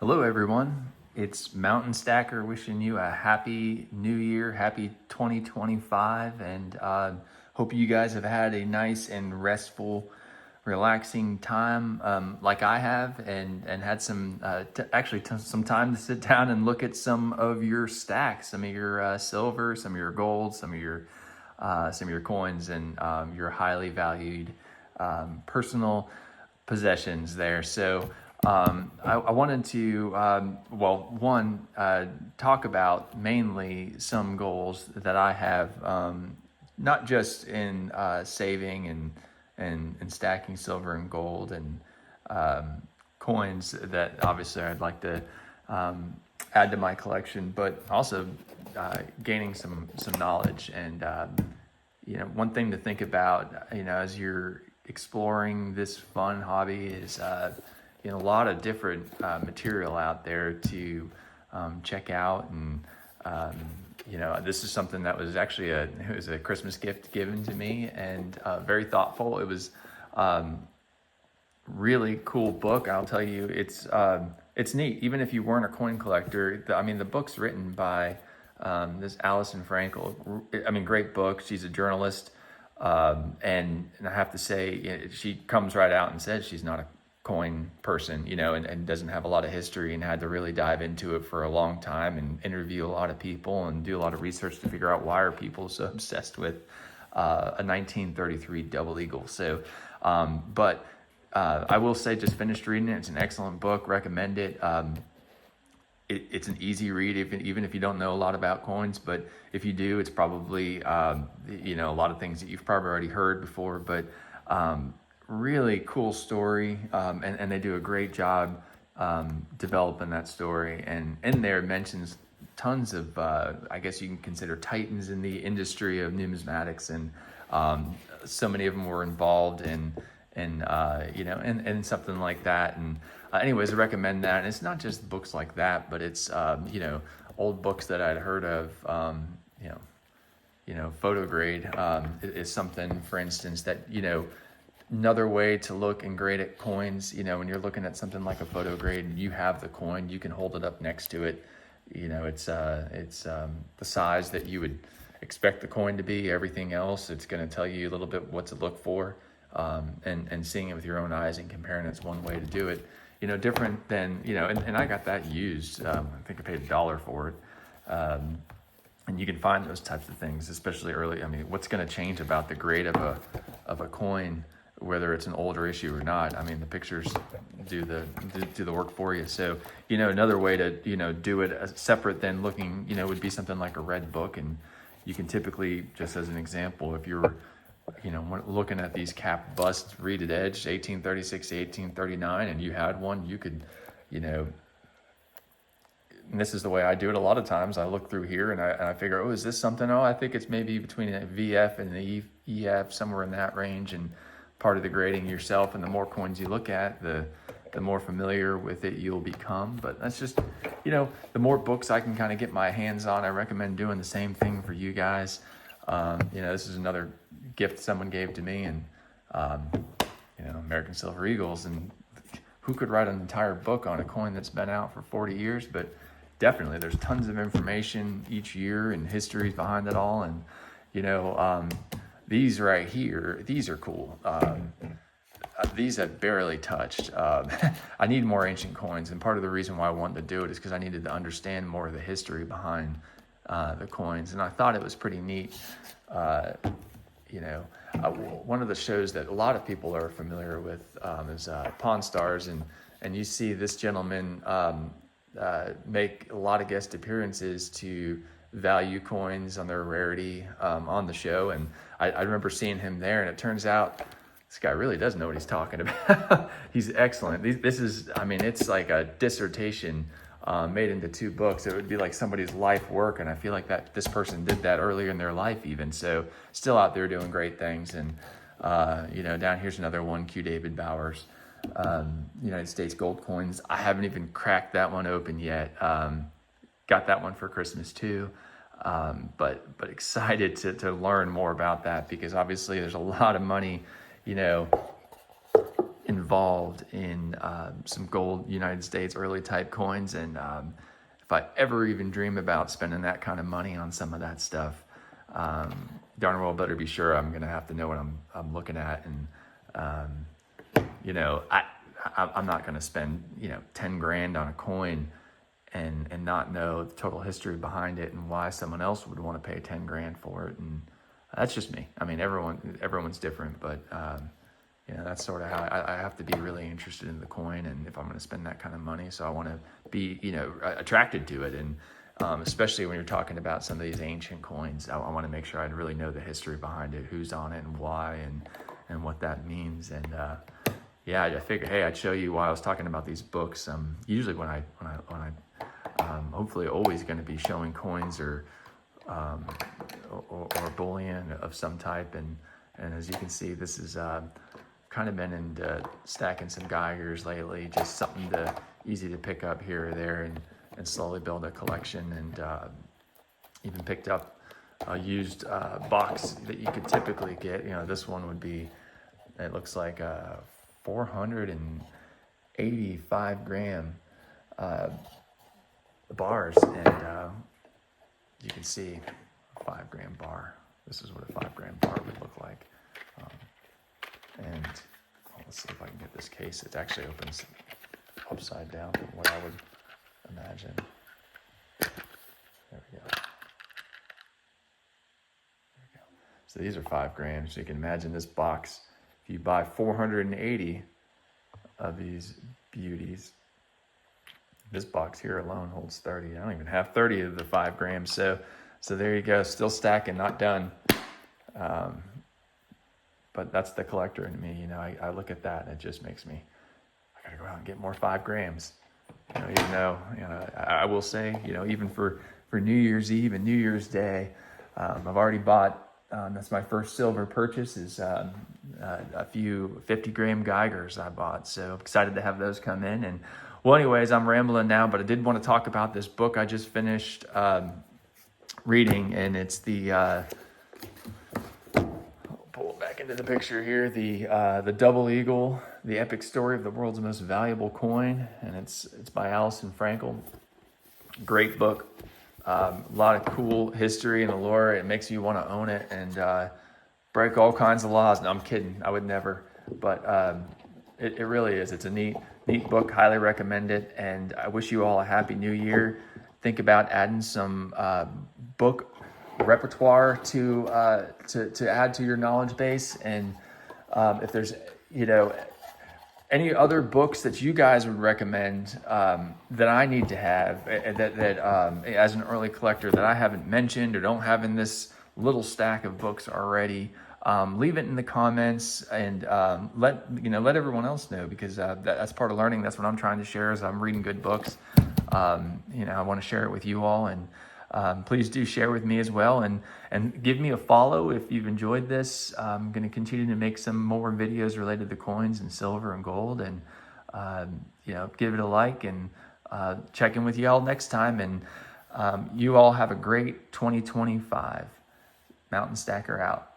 Hello, everyone. It's Mountain Stacker wishing you a happy new year, happy 2025, and hope you guys have had a nice and restful, relaxing time like I have, and had some some time to sit down and look at some of your stacks, some of your silver, some of your gold, some of your coins, and your highly valued personal possessions there. So I wanted to, talk about mainly some goals that I have, not just in saving and stacking silver and gold and coins that obviously I'd like to add to my collection, but also gaining some knowledge. And one thing to think about, as you're exploring this fun hobby is a lot of different material out there to check out. And this is something that was actually it was a Christmas gift given to me, and very thoughtful. It was really cool book. I'll tell you, it's neat. Even if you weren't a coin collector, the book's written by this Alison Frankel. Great book. She's a journalist, and I have to say, she comes right out and says she's not a coin person, and doesn't have a lot of history, and had to really dive into it for a long time and interview a lot of people and do a lot of research to figure out why are people so obsessed with a 1933 double eagle. So, I will say, just finished reading it. It's an excellent book. Recommend it. It's an easy read, even if you don't know a lot about coins. But if you do, it's probably a lot of things that you've probably already heard before. But really cool story, and they do a great job developing that story. And in there it mentions tons of I guess you can consider titans in the industry of numismatics, and so many of them were involved in something like that. And anyways, I recommend that. And it's not just books like that, but it's old books that I'd heard of. Photograde is something, for instance, that another way to look and grade at coins. When you're looking at something like a photograde and you have the coin, you can hold it up next to it. It's the size that you would expect the coin to be. Everything else, it's going to tell you a little bit what to look for, and seeing it with your own eyes and comparing it's one way to do it. Different than and I got that used. I think I paid $1 for it. And you can find those types of things, especially early. What's going to change about the grade of a coin, whether it's an older issue or not? The pictures do the work for you. So, another way to, do it separate than looking, would be something like a red book. And you can typically, just as an example, if you're, looking at these cap bust reeded edge, 1836 to 1839, and you had one, you could, and this is the way I do it a lot of times. I look through here and I figure, is this something? I think it's maybe between a VF and the EF, somewhere in that range. And part of the grading yourself, and the more coins you look at, the more familiar with it you'll become. But that's just, the more books I can kind of get my hands on, I recommend doing the same thing for you guys. This is another gift someone gave to me, and American Silver Eagles. And who could write an entire book on a coin that's been out for 40 years? But definitely, there's tons of information each year and histories behind it all. And these right here, these are cool. These I've barely touched. I need more ancient coins, and part of the reason why I wanted to do it is because I needed to understand more of the history behind the coins. And I thought it was pretty neat. One of the shows that a lot of people are familiar with is Pawn Stars, and you see this gentleman make a lot of guest appearances to value coins on their rarity on the show. And I remember seeing him there, and it turns out this guy really does know what he's talking about. He's excellent. This is, it's like a dissertation made into 2 books. It would be like somebody's life work, and I feel like that this person did that earlier in their life even. So still out there doing great things. And down here's another one, Q David Bowers, United States gold coins. I haven't even cracked that one open yet. Got that one for Christmas too. But excited to learn more about that, because obviously there's a lot of money, involved in some gold United States early type coins, and if I ever even dream about spending that kind of money on some of that stuff, darn well better be sure I'm gonna have to know what I'm looking at. And I'm not gonna spend 10 grand on a coin and not know the total history behind it and why someone else would want to pay 10 grand for it. And that's just me. I mean, everyone's different, but that's sort of how I have to be really interested in the coin, and if I'm going to spend that kind of money, so I want to be attracted to it. And especially when you're talking about some of these ancient coins, I want to make sure I really know the history behind it, who's on it and why, and what that means. And I figured, hey, I'd show you why I was talking about these books. Usually when I hopefully always going to be showing coins or bullion of some type, and as you can see, this is kind of been into stacking some Geigers lately, just something easy to pick up here or there, and slowly build a collection. And even picked up a used box that you could typically get. This one would be, it looks like 485 gram bars, and you can see a 5 gram bar. This is what a 5 gram bar would look like. And let's see if I can get this case. It actually opens upside down from what I would imagine. There we go. So these are 5 grams. So you can imagine this box. If you buy 480 of these beauties, this box here alone holds 30. I don't even have 30 of the 5 grams. So there you go. Still stacking, not done. But that's the collector in me. I look at that and it just makes me, I gotta go out and get more 5 grams. Even though, I will say, even for New Year's Eve and New Year's Day, I've already bought, that's my first silver purchase, is a few 50 gram Geigers I bought. So excited to have those come in. And well, anyways, I'm rambling now, but I did want to talk about this book I just finished reading, and it's the, pull it back into the picture here, the Double Eagle, the epic story of the world's most valuable coin, and it's by Alison Frankel. Great book. A lot of cool history and lore. It makes you want to own it and break all kinds of laws. No, I'm kidding. I would never. But it really is. It's a neat book. Highly recommend it. And I wish you all a happy new year. Think about adding some book repertoire to add to your knowledge base. And if there's any other books that you guys would recommend that I need to have, that as an early collector that I haven't mentioned or don't have in this little stack of books already, leave it in the comments, and let everyone else know, because that's part of learning. That's what I'm trying to share, is I'm reading good books. I want to share it with you all, and please do share with me as well, and give me a follow if you've enjoyed this. I'm going to continue to make some more videos related to coins and silver and gold, and give it a like, and check in with you all next time. And you all have a great 2025. Mountain Stacker out.